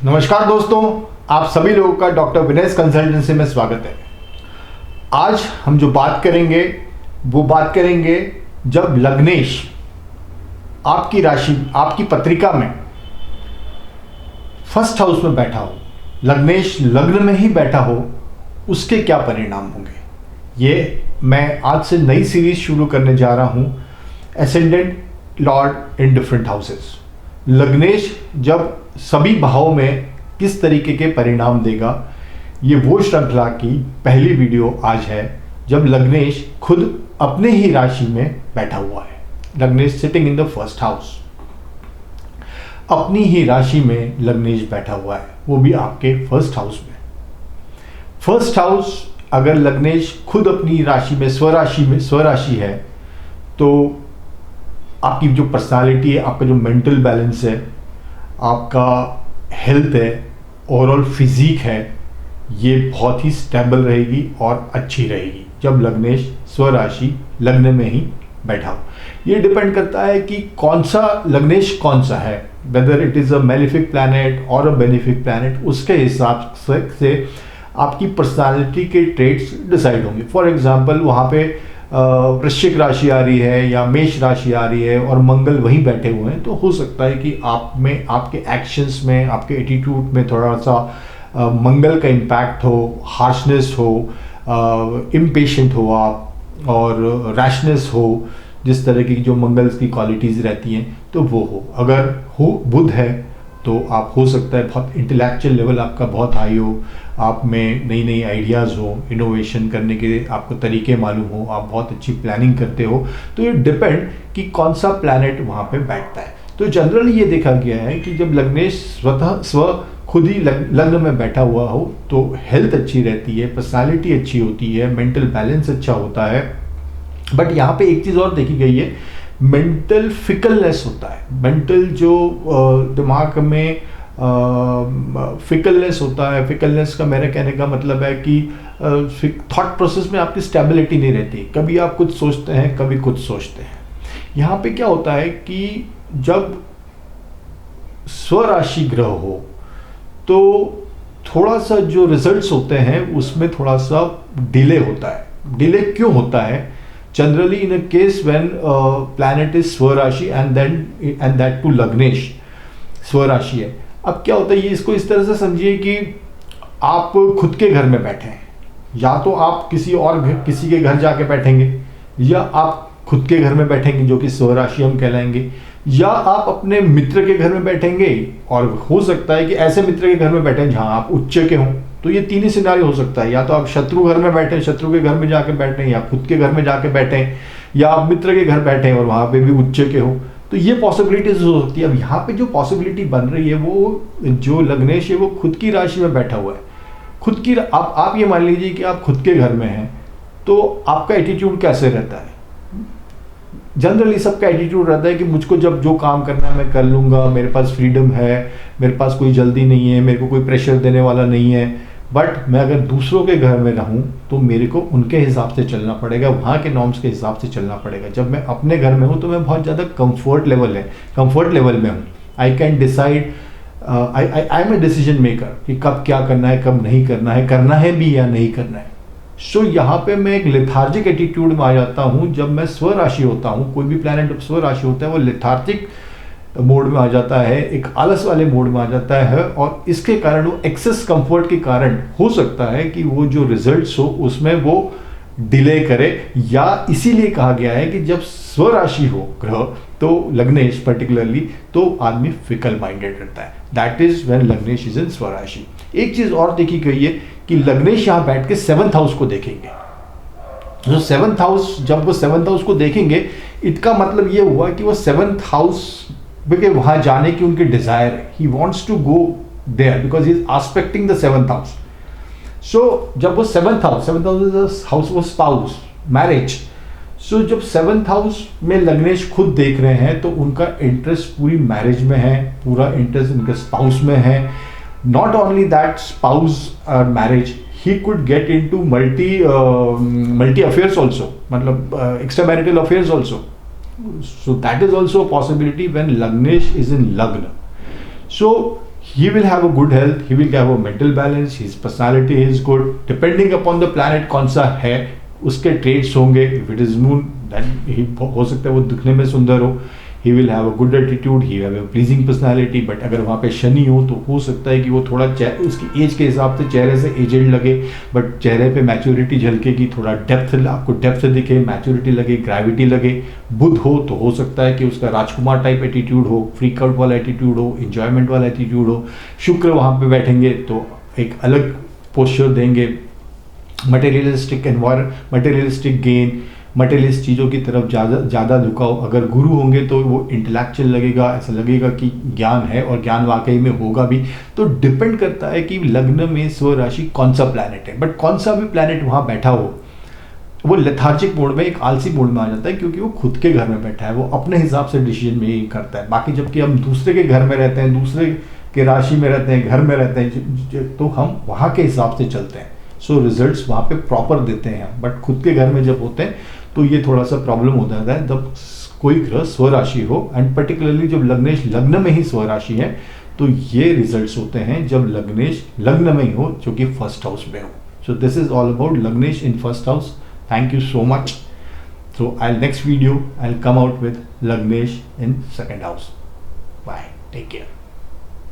नमस्कार दोस्तों, आप सभी लोगों का डॉक्टर विनेश कंसल्टेंसी में स्वागत है। आज हम जो बात करेंगे वो बात करेंगे जब लग्नेश आपकी राशि आपकी पत्रिका में फर्स्ट हाउस में बैठा हो, लग्नेश लग्न में ही बैठा हो, उसके क्या परिणाम होंगे। ये मैं आज से नई सीरीज शुरू करने जा रहा हूँ, ascendant lord in different houses. लग्नेश जब सभी भावों में किस तरीके के परिणाम देगा, ये वो श्रृंखला की पहली वीडियो आज है जब लग्नेश खुद अपने ही राशि में बैठा हुआ है। लग्नेश sitting in the first house, अपनी ही राशि में लग्नेश बैठा हुआ है, वो भी आपके फर्स्ट हाउस में। फर्स्ट हाउस अगर लग्नेश खुद अपनी राशि में स्वराशि है तो आपकी जो पर्सनालिटी है, आपका जो मेंटल बैलेंस है, आपका हेल्थ है, ओवरऑल फिजिक है, ये बहुत ही स्टेबल रहेगी और अच्छी रहेगी जब लग्नेश स्वराशि लग्न में ही बैठा हो। ये डिपेंड करता है कि कौन सा लग्नेश कौन सा है, whether it is a malefic planet और अ बेनिफिक प्लैनेट, उसके हिसाब से आपकी पर्सनालिटी के ट्रेट्स डिसाइड होंगे। फॉर एग्जांपल वहाँ पे वृश्चिक राशि आ रही है या मेष राशि आ रही है और मंगल वहीं बैठे हुए हैं, तो हो सकता है कि आप में, आपके एक्शंस में, आपके एटीट्यूड में थोड़ा सा मंगल का इम्पैक्ट हो, हार्शनेस हो, इम्पेशेंट हो आप, और रैशनेस हो, जिस तरह की जो मंगल की क्वालिटीज़ रहती हैं तो वो हो। अगर हो बुध है तो आप हो सकता है बहुत इंटेलेक्चुअल लेवल आपका बहुत हाई हो, आप में नई नई आइडियाज़ हो, इनोवेशन करने के आपको तरीके मालूम हो, आप बहुत अच्छी प्लानिंग करते हो। तो ये डिपेंड कि कौन सा प्लैनेट वहाँ पे बैठता है। तो जनरली ये देखा गया है कि जब लग्नेश खुद ही लग्न में बैठा हुआ हो तो हेल्थ अच्छी रहती है, पर्सनैलिटी अच्छी होती है, मेंटल बैलेंस अच्छा होता है। बट यहाँ पे एक चीज़ और देखी गई है, मेंटल फिकलनेस होता है। मेंटल जो दिमाग में फिकलनेस होता है, फिकलनेस का मेरे कहने का मतलब है कि थॉट प्रोसेस में आपकी स्टेबिलिटी नहीं रहती, कभी आप कुछ सोचते हैं, कभी कुछ सोचते हैं। यहाँ पे क्या होता है कि जब स्वराशि ग्रह हो तो थोड़ा सा जो रिजल्ट्स होते हैं उसमें थोड़ा सा डिले होता है। डिले क्यों होता है? Generally in a case when planet is स्वराशि एंड दैट टू लग्नेश स्वराशि है। अब क्या होता है, ये इसको इस तरह से समझिए कि आप खुद के घर में बैठे हैं, या तो आप किसी के घर जाके बैठेंगे, या आप खुद के घर में बैठेंगे जो कि स्वराशि हम कहलाएंगे, या आप अपने मित्र के घर में बैठेंगे, और हो सकता है कि ऐसे मित्र के घर में बैठें जहां आप उच्च के हों। तो ये तीन ही सिनारियो हो सकता है, या तो आप शत्रु घर में बैठे, शत्रु के घर में जाके बैठें, या खुद के घर में जाके बैठें, या आप मित्र के घर बैठें और वहां पे भी उच्च के हो। तो ये पॉसिबिलिटीज हो सकती है। अब यहाँ पे जो पॉसिबिलिटी बन रही है वो जो लग्नेश है वो खुद की राशि में बैठा हुआ है। खुद की आप ये मान लीजिए कि आप खुद के घर में हैं, तो आपका एटीट्यूड कैसे रहता है? जनरली सबका एटीट्यूड रहता है कि मुझको जब जो काम करना है मैं कर लूँगा, मेरे पास फ्रीडम है, मेरे पास कोई जल्दी नहीं है, मेरे को कोई प्रेशर देने वाला नहीं है। बट मैं अगर दूसरों के घर में रहूं तो मेरे को उनके हिसाब से चलना पड़ेगा, वहाँ के नॉर्म्स के हिसाब से चलना पड़ेगा। जब मैं अपने घर में हूँ तो मैं बहुत ज़्यादा कंफर्ट लेवल में हूँ। I can decide, I am a decision maker कि कब क्या करना है, कब नहीं करना है भी या नहीं करना है। सो यहाँ पे मैं एक लेथार्जिक एटीट्यूड में आ जाता हूँ। जब मैं स्वराशि होता हूँ, कोई भी प्लैनेट स्वराशि होता है वो लेथार्जिक मोड में आ जाता है, एक आलस वाले मोड में आ जाता है, और इसके कारण वो एक्सेस कंफर्ट के कारण हो सकता है कि वो जो रिजल्ट्स हो उसमें वो डिले करे। या इसीलिए कहा गया है कि जब स्वराशि हो ग्रह, तो लग्नेश पर्टिकुलरली, तो आदमी फिकल माइंडेड रहता है। दैट इज व्हेन लग्नेश इज इन स्वराशि। एक चीज और देखी गई है कि लग्नेश यहाँ बैठ के 7th हाउस को देखेंगे। जो 7th हाउस, जब वो 7th हाउस को देखेंगे, इसका मतलब ये हुआ कि वो 7th हाउस क्योंकि वहां जाने की उनकी डिजायर है, he wants to go there because he is aspecting the 7th house. So जब वो 7th house is house of spouse, marriage. So जब 7th हाउस में लग्नेश खुद देख रहे हैं तो उनका इंटरेस्ट पूरी मैरिज में है, पूरा इंटरेस्ट उनके स्पाउस में है। Not only that spouse marriage, he could get into multi affairs also, मतलब extramarital affairs also. So that is also a possibility when Lagnesh is in Lagna. So he will have a good health, he will have a mental balance, his personality is good, depending upon the planet कौन सा है उसके traits होंगे. If it is moon, then हो सकता है वो दिखने में सुंदर हो, he will have a good attitude, he will have a pleasing personality. But अगर वहाँ पे शनि हो सकता है कि वो थोड़ा उसकी एज के हिसाब से चेहरे से एजेड लगे, बट चेहरे पे मैच्योरिटी झलकेगी, थोड़ा डेप्थ, आपको डेप्थ दिखे, मैच्योरिटी लगे, ग्रेविटी लगे. बुध हो सकता है कि उसका राजकुमार टाइप एटीट्यूड हो, फ्रीक आउट वाला एटीट्यूड हो, इंजॉयमेंट वाला एटीट्यूड हो. शुक्र वहाँ पे बैठेंगे तो एक अलग पोस्चर देंगे, मटेरियलिस्टिक मटेरियलिस्टिक गेन, मटेरियलिस्ट चीज़ों की तरफ ज़्यादा झुकाव. अगर गुरु होंगे तो वो इंटेलेक्चुअल लगेगा, ऐसा लगेगा कि ज्ञान है और ज्ञान वाकई में होगा भी. तो डिपेंड करता है कि लग्न में स्वराशि कौन सा प्लैनेट है. बट कौन सा भी प्लैनेट वहाँ बैठा हो वो लेथार्जिक मोड में, एक आलसी मोड में आ जाता है, क्योंकि वो खुद के घर में बैठा है, वो अपने हिसाब से डिसीजन मेकिंग करता है. बाकी जबकि हम दूसरे के घर में रहते हैं, दूसरे के राशि में रहते हैं, घर में रहते हैं, तो हम वहाँ के हिसाब से चलते हैं. सो रिजल्ट्स वहाँ पे प्रॉपर देते हैं. बट खुद के घर में जब होते हैं तो ये थोड़ा सा प्रॉब्लम हो जाता है जब कोई ग्रह स्वराशि हो, एंड पर्टिकुलरली जब लग्नेश लग्न में ही स्वराशि है तो ये रिजल्ट्स होते हैं जब लग्नेश लग्न में ही हो जो कि फर्स्ट हाउस में हो. So this is all about लग्नेश in first house. Thank you so much. So I next video I come out with लग्नेश in second house. Bye, take care.